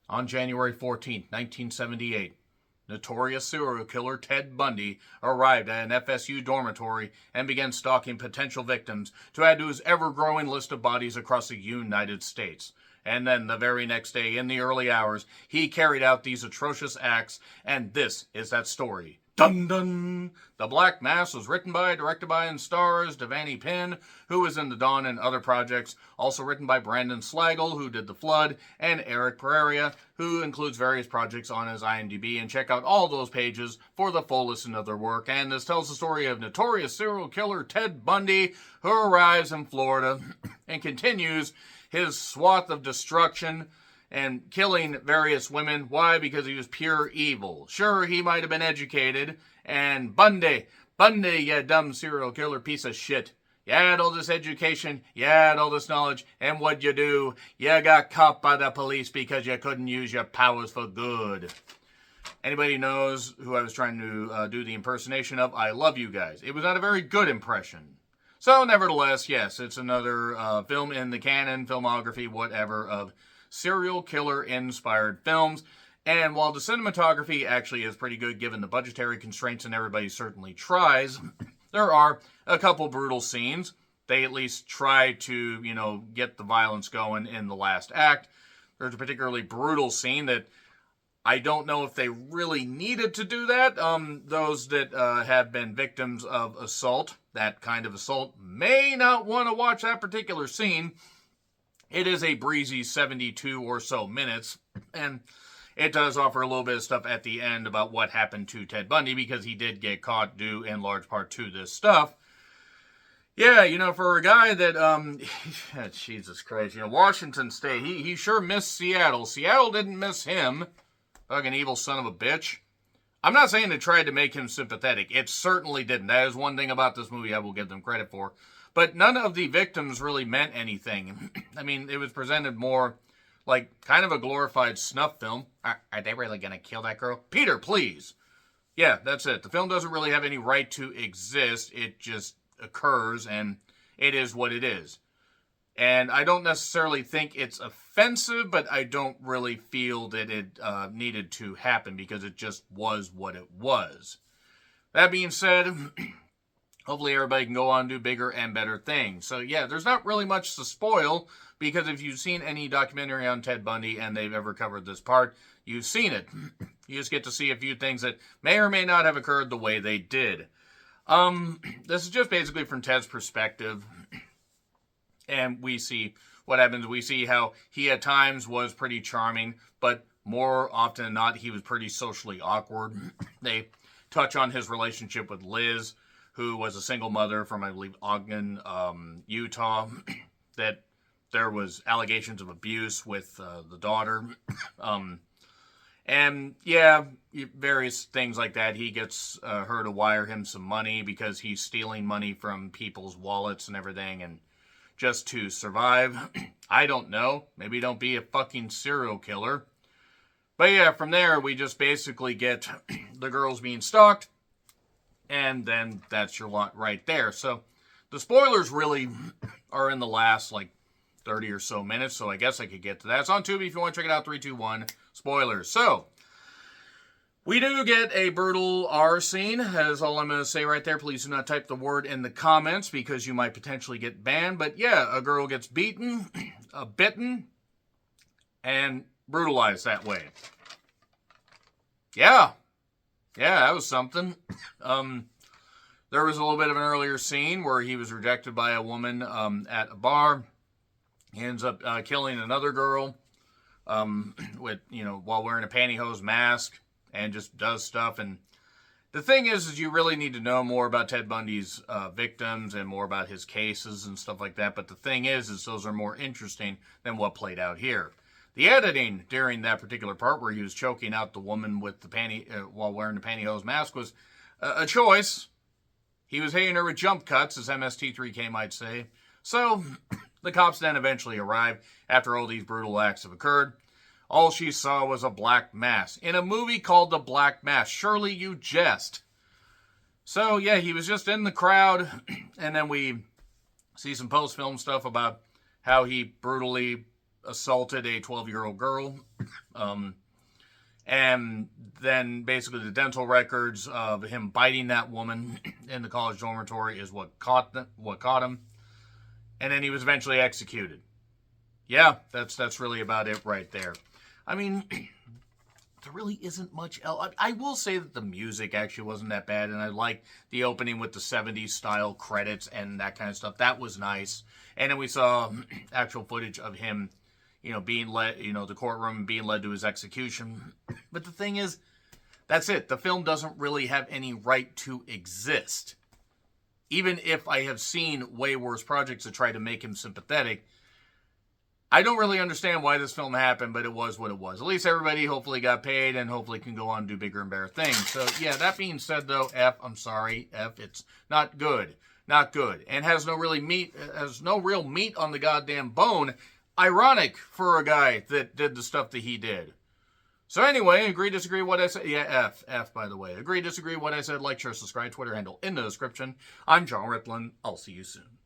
On January 14, 1978, notorious serial killer Ted Bundy arrived at an FSU dormitory and began stalking potential victims to add to his ever-growing list of bodies across the United States. And then the very next day, in the early hours, he carried out these atrocious acts, and this is that story. Dun dun! The Black Mass was written by, directed by, and stars Devani Penn, who was in The Dawn and other projects. Also written by Brandon Slagle, who did The Flood, and Eric Pereira, who includes various projects on his IMDb. And check out all those pages for the full list of their work. And this tells the story of notorious serial killer Ted Bundy, who arrives in Florida and continues his swath of destruction and killing various women. Why? Because he was pure evil. Sure, he might have been educated, and Bundy, you dumb serial killer piece of shit. You had all this education, you had all this knowledge, and what'd you do? You got caught by the police because you couldn't use your powers for good. Anybody knows who I was trying to do the impersonation of? I love you guys. It was not a very good impression. So, nevertheless, yes, it's another film in the canon, filmography, whatever, of serial killer-inspired films. And while the cinematography actually is pretty good given the budgetary constraints and everybody certainly tries, there are a couple brutal scenes. They at least try to, get the violence going in the last act. There's a particularly brutal scene that I don't know if they really needed to do that. Those that have been victims of assault, that kind of assault, may not want to watch that particular scene. It is a breezy 72 or so minutes, and it does offer a little bit of stuff at the end about what happened to Ted Bundy, because he did get caught due in large part to this stuff. Yeah, for a guy that, Jesus Christ, Washington State, he sure missed Seattle. Seattle didn't miss him. Fucking evil son of a bitch. I'm not saying it tried to make him sympathetic. It certainly didn't. That is one thing about this movie I will give them credit for. But none of the victims really meant anything. I mean, it was presented more like kind of a glorified snuff film. Are they really going to kill that girl? Peter, please. Yeah, that's it. The film doesn't really have any right to exist. It just occurs, and it is what it is. And I don't necessarily think it's offensive, but I don't really feel that it needed to happen, because it just was what it was. That being said, hopefully everybody can go on and do bigger and better things. So yeah, there's not really much to spoil, because if you've seen any documentary on Ted Bundy and they've ever covered this part, you've seen it. You just get to see a few things that may or may not have occurred the way they did. This is just basically from Ted's perspective. And we see what happens. We see how he at times was pretty charming, but more often than not, he was pretty socially awkward. They touch on his relationship with Liz, who was a single mother from, I believe, Ogden, Utah, that there was allegations of abuse with the daughter. And yeah, various things like that. He gets her to wire him some money because he's stealing money from people's wallets and everything, and just to survive. I don't know. Maybe don't be a fucking serial killer. But yeah, from there, we just basically get the girls being stalked, and then that's your lot right there. So the spoilers really are in the last, 30 or so minutes, so I guess I could get to that. It's on Tubi if you want to check it out. 3, 2, 1, spoilers. So, we do get a brutal R scene. That is all I'm going to say right there. Please do not type the word in the comments, because you might potentially get banned. But yeah, a girl gets beaten, bitten, and brutalized that way. Yeah, that was something. There was a little bit of an earlier scene where he was rejected by a woman at a bar. He ends up killing another girl with, while wearing a pantyhose mask, and just does stuff. And the thing is you really need to know more about Ted Bundy's victims and more about his cases and stuff like that. But the thing is those are more interesting than what played out here. The editing during that particular part where he was choking out the woman with the while wearing the pantyhose mask was a choice. He was hitting her with jump cuts, as MST3K might say. So the cops then eventually arrived after all these brutal acts have occurred. All she saw was a black mass in a movie called The Black Mass. Surely you jest. So yeah, he was just in the crowd, and then we see some post-film stuff about how he brutally assaulted a 12-year-old girl. And then basically the dental records of him biting that woman in the college dormitory is what caught him. And then he was eventually executed. Yeah, that's really about it right there. I mean, there really isn't much else. I will say that the music actually wasn't that bad, and I liked the opening with the 70s style credits and that kind of stuff. That was nice. And then we saw actual footage of him, being led, the courtroom being led to his execution. But the thing is, that's it. The film doesn't really have any right to exist. Even if I have seen way worse projects that try to make him sympathetic, I don't really understand why this film happened, but it was what it was. At least everybody hopefully got paid and hopefully can go on and do bigger and better things. So, yeah, that being said, though, I'm sorry, it's not good. Not good. And has no real meat on the goddamn bone. Ironic for a guy that did the stuff that he did. So anyway, agree, disagree what I said. Yeah, F, by the way. Agree, disagree what I said. Like, share, subscribe, Twitter handle in the description. I'm John Riplin. I'll see you soon.